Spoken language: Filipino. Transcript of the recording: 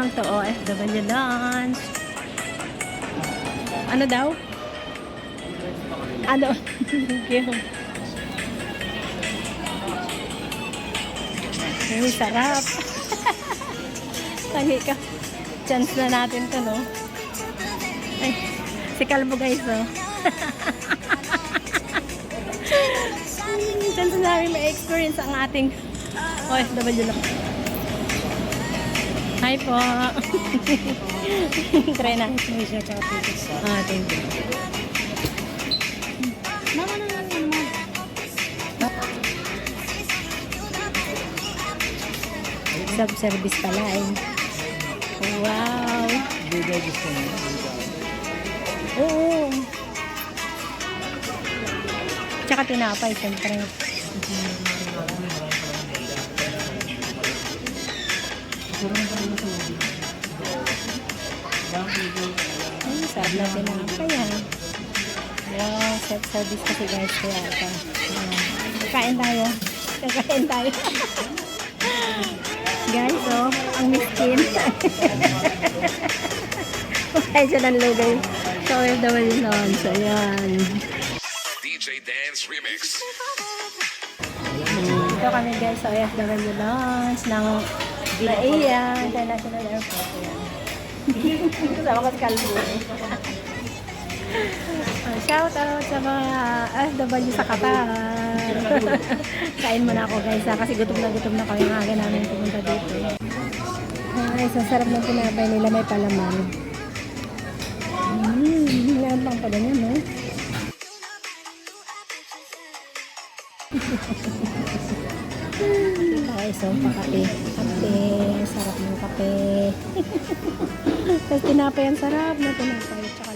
Welcome to OFW Lunch. Ano daw? Ano? Thank you. Uy, sarap. Tangi ka. Chance na natin to, no? Ay, si Kalbo guys, oh. Chance na namin may experience ang ating OFW lang. Hi po. Try na. Thank you. Self-service pala eh. Wow. Oo. Tsaka tinapay, siyempre. Ay, sarap na tinapay ha. Wow, self-service kasi guys. Kaya ito. Kakain tayo. Kakain tayo. Guys, oh, ang miskin. Kaya siya ng lugay. So, OFW Lunch. Ayan. DJ Dance Remix. Ito kami guys sa OFW Lunch ng Laia International Airport. Ayan. Kasama ko si Kalbo. Shout out sa mga OFW sa Qatar. Kain muna ako guys kasi gutom na kami ng aga namin pumunta dito. Ay, sasarap ng tinapay nila, may palaman. Ngayon pa ganyan, no? Okay, so pakape. Kape, sarap ng kape. Tapos tinapay, ang sarap na tinapay. Tsaka